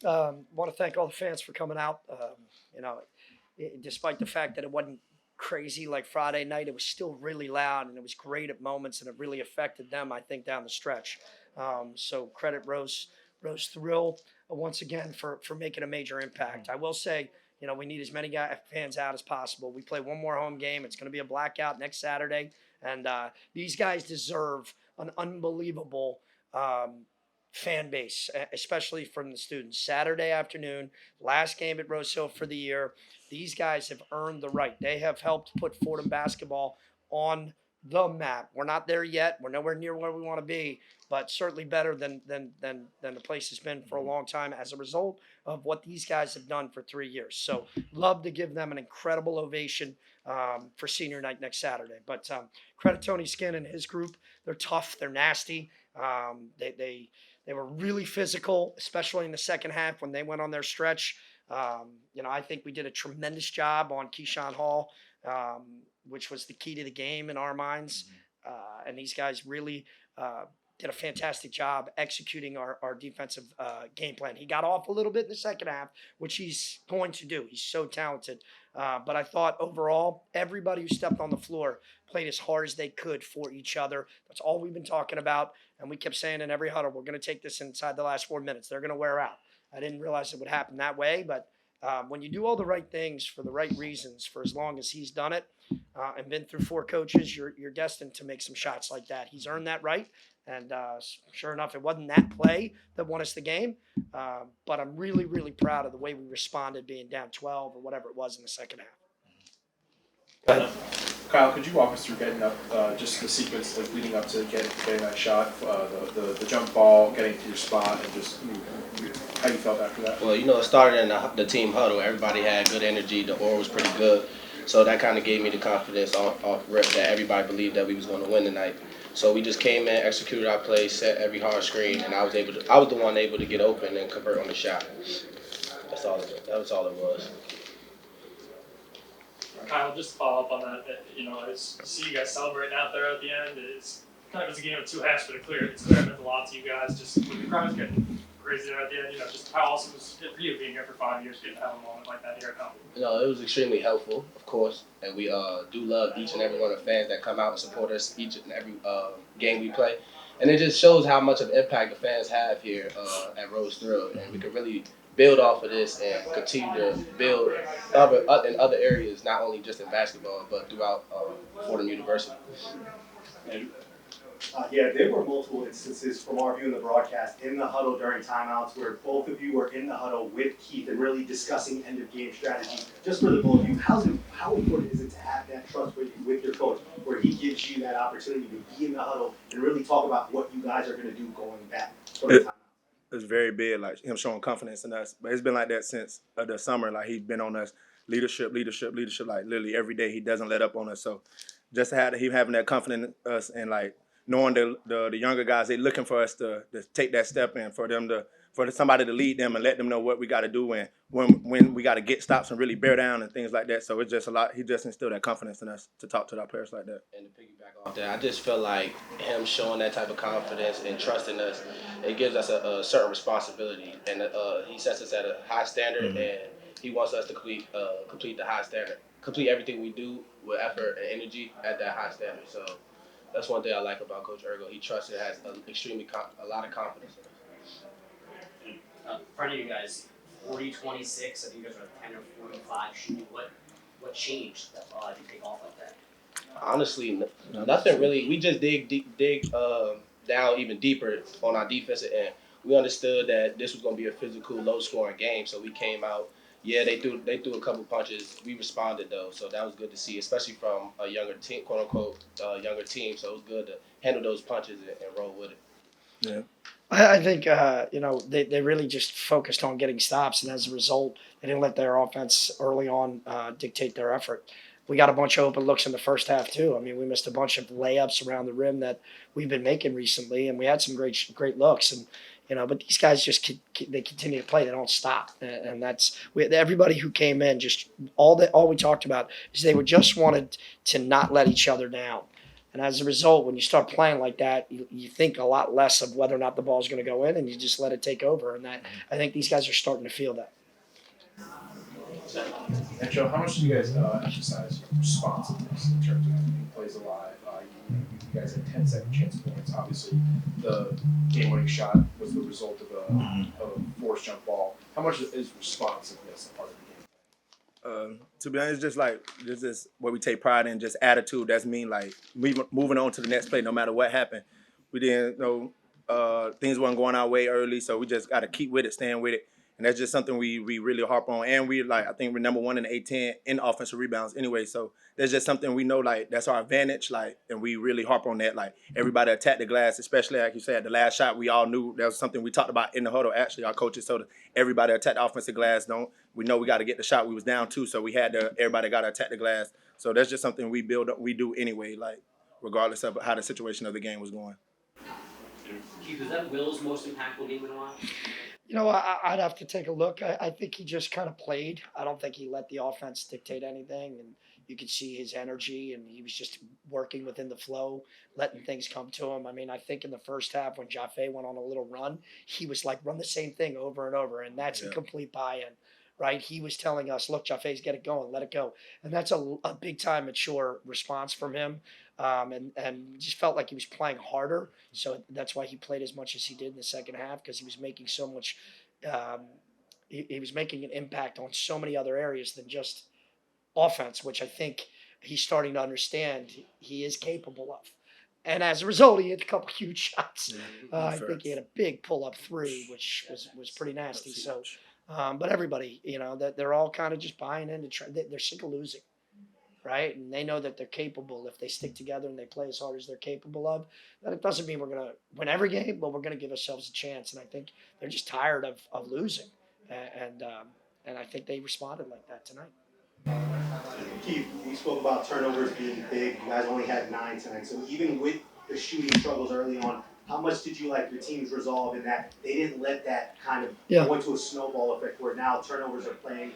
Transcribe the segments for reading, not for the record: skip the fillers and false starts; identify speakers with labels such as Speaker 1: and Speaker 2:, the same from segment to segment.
Speaker 1: Want to thank all the fans for coming out. You know, despite the fact that it wasn't crazy like Friday night, it was still really loud and it was great at moments, and it really affected them, I think, down the stretch. So credit Rose Thrill once again for making a major impact. I will say, we need as many fans out as possible. We play one more home game. It's going to be a blackout next Saturday, and these guys deserve an unbelievable fan base, especially from the students. Saturday afternoon, last game at Rose Hill for the year. These guys have earned the right. They have helped put Fordham basketball on the map. We're not there yet. We're nowhere near where we want to be, but certainly better than the place has been for a long time as a result of what these guys have done for 3 years. So love to give them an incredible ovation for senior night next Saturday. But credit Tony Skinn and his group. They're tough. They're nasty. They were really physical, especially in the second half when they went on their stretch. I think we did a tremendous job on Keyshawn Hall, which was the key to the game in our minds. And these guys really did a fantastic job executing our defensive game plan. He got off a little bit in the second half, which he's going to do. He's so talented. But I thought overall, everybody who stepped on the floor played as hard as they could for each other. That's all we've been talking about. And we kept saying in every huddle, we're going to take this inside the last 4 minutes. They're going to wear out. I didn't realize it would happen that way. But when you do all the right things for the right reasons for as long as he's done it and been through 4 coaches, you're destined to make some shots like that. He's earned that right. And sure enough, it wasn't that play that won us the game. But I'm really, really proud of the way we responded being down 12 or whatever it was in the second half.
Speaker 2: Kyle, could you walk us through getting up, just the sequence of leading up to getting that shot, the jump ball, getting to your spot, and just how you felt after that?
Speaker 3: Well, it started in the team huddle. Everybody had good energy. The aura was pretty good. So that kind of gave me the confidence off rip that everybody believed that we was going to win tonight. So we just came in, executed our play, set every hard screen, and I was the one able to get open and convert on the shot. That was all it was.
Speaker 4: Kyle, just to follow up on that, I see you guys celebrating out there at the end. It's kind of a game of 2 halves, but it's clear it meant a lot to you guys. Just with the crowds getting crazy there at the end, just how awesome was it for you being here for 5 years, getting to have a moment like that here at home?
Speaker 3: It was extremely helpful, of course, and we do love each and every one of the fans that come out and support us each and every game we play. And it just shows how much of an impact the fans have here at Rose Thrill, and we can really build off of this and continue to build in other areas, not only just in basketball, but throughout Fordham University.
Speaker 5: Yeah, there were multiple instances from our view in the broadcast in the huddle during timeouts where both of you were in the huddle with Keith and really discussing end-of-game strategy. Just for the both of you, how important is it to have that trust with your coach where he gives you that opportunity to be in the huddle and really talk about what you guys are going to do going back for the timeout?
Speaker 6: It's very big, like him showing confidence in us. But it's been like that since the summer. Like he's been on us, leadership. Like literally every day, he doesn't let up on us. So just to have him having that confidence in us and like knowing the younger guys, they looking for us to take that step and for somebody to lead them and let them know what we got to do and when we got to get stops and really bear down and things like that. So it's just a lot. He just instilled that confidence in us to talk to our players like that.
Speaker 3: And to piggyback off that, I just feel like him showing that type of confidence and trusting us, it gives us a certain responsibility, and he sets us at a high standard, and he wants us to complete the high standard, complete everything we do with effort and energy at that high standard. So that's one thing I like about Coach Urgo. He trusts and has a lot of confidence in us.
Speaker 7: In front of you guys, 40-26. I think you guys are 10 or 45 shooting. What changed that you take off like that?
Speaker 3: Honestly, nothing really. We just dig down even deeper on our defensive end. We understood that this was going to be a physical, low-scoring game, so we came out. Yeah, they threw a couple punches. We responded though, so that was good to see, especially from a younger team, quote unquote, younger team. So it was good to handle those punches and roll with it.
Speaker 6: Yeah.
Speaker 1: I think, they really just focused on getting stops, and as a result, they didn't let their offense early on dictate their effort. We got a bunch of open looks in the first half, too. I mean, we missed a bunch of layups around the rim that we've been making recently, and we had some great looks. And, but these guys just they continue to play. They don't stop. And everybody who came in, just all we talked about is they just wanted to not let each other down. And as a result, when you start playing like that, you think a lot less of whether or not the ball's going to go in, and you just let it take over. And that I think these guys are starting to feel that.
Speaker 2: And Joe, how much do you guys exercise responsiveness in terms of keeping plays alive? You guys had 10 second chance points. Obviously, the game-winning shot was the result of a forced jump ball. How much is responsiveness a part of the game?
Speaker 6: To be honest, just like this is what we take pride in, just attitude. That's mean like moving on to the next play, no matter what happened. We didn't know things weren't going our way early, so we just got to keep with it, stand with it, and that's just something we really harp on. And we I think we're number 1 in the A10 in offensive rebounds anyway. So that's just something we know that's our advantage, and we really harp on that. Everybody attack the glass, especially like you said, the last shot. We all knew that was something we talked about in the huddle. Actually, our coaches told us everybody attack the offensive glass. We know we got to get the shot. We was down 2, so we had everybody got to attack the glass. So that's just something we build up. We do anyway, regardless of how the situation of the game was going.
Speaker 7: Keith, was that Will's most impactful game in a while?
Speaker 1: I'd have to take a look. I think he just kind of played. I don't think he let the offense dictate anything, and you could see his energy, and he was just working within the flow, letting things come to him. I mean, I think in the first half when Jaffe went on a little run, he was run the same thing over and over, and that's a complete buy-in, right? He was telling us, look, Jaffe's get it going, let it go. And that's a big-time mature response from him. And just felt like he was playing harder. So that's why he played as much as he did in the second half, because he was making so much he was making an impact on so many other areas than just offense, which I think he's starting to understand he is capable of. And as a result, he hit a couple huge shots. I think he had a big pull-up 3, which was pretty nasty. So, but everybody, that they're all kind of just buying in to they're sick of losing. Right? And they know that they're capable if they stick together and they play as hard as they're capable of. That it doesn't mean we're going to win every game, but we're going to give ourselves a chance. And I think they're just tired of losing. And I think they responded like that tonight.
Speaker 5: Keith, we spoke about turnovers being big. You guys only had 9 tonight. So even with the shooting struggles early on, how much did you like your team's resolve in that they didn't let that kind of go into a snowball effect where now turnovers are playing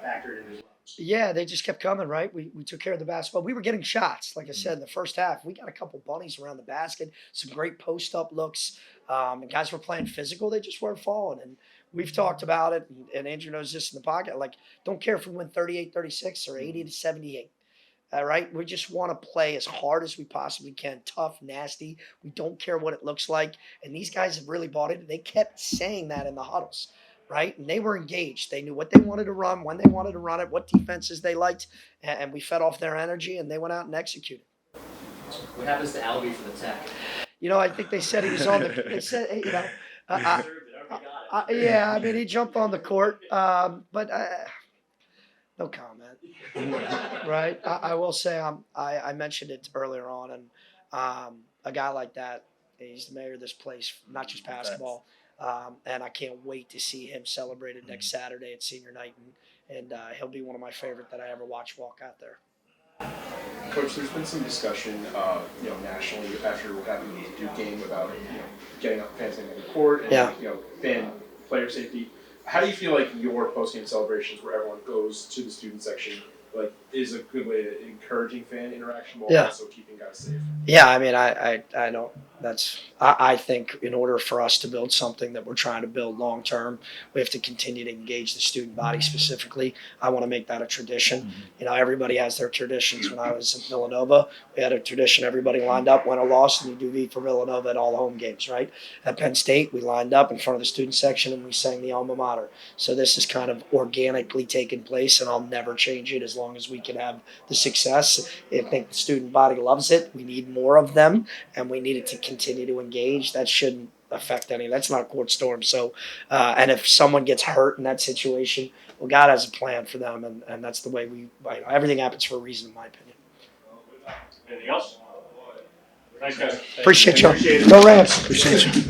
Speaker 5: factored in as well?
Speaker 1: Yeah, they just kept coming, right? We took care of the basketball. We were getting shots. Like I said, in the first half, we got a couple bunnies around the basket, some great post-up looks. And guys were playing physical. They just weren't falling. And we've talked about it, and Andrew knows this in the pocket. Don't care if we win 38-36 or 80-78. All right? We just want to play as hard as we possibly can, tough, nasty. We don't care what it looks like. And these guys have really bought it. They kept saying that in the huddles. Right? And they were engaged. They knew what they wanted to run, when they wanted to run it, what defenses they liked, and we fed off their energy, and they went out and executed.
Speaker 7: What happens to Albie for the Tech?
Speaker 1: I think they said he was on the. They said, yeah. I mean, he jumped on the court, but no comment. Right? I will say I mentioned it earlier on, and a guy like that, he's the mayor of this place, not just basketball. And I can't wait to see him celebrated next Saturday at senior night, and he'll be one of my favorite that I ever watched walk out there.
Speaker 2: Coach, there's been some discussion, nationally after having the Duke game about getting up fans getting on the court and fan player safety. How do you feel like your post-game celebrations, where everyone goes to the student section, is a good way of encouraging fan interaction while also keeping guys safe?
Speaker 1: Yeah, I mean, I don't. I think in order for us to build something that we're trying to build long term, we have to continue to engage the student body specifically. I want to make that a tradition. Everybody has their traditions. When I was in Villanova, we had a tradition. Everybody lined up, win or lost, and you do V for Villanova at all the home games, right? At Penn State, we lined up in front of the student section and we sang the alma mater. So this is kind of organically taking place, and I'll never change it as long as we can have the success. I think the student body loves it. We need more of them, and we need it to continue to engage. That shouldn't affect any. That's not a court storm. So, and if someone gets hurt in that situation, well, God has a plan for them, and that's the way everything happens for a reason, in my opinion.
Speaker 4: Anything else? Thanks, guys.
Speaker 1: Appreciate you. Go Rams.
Speaker 6: Appreciate you.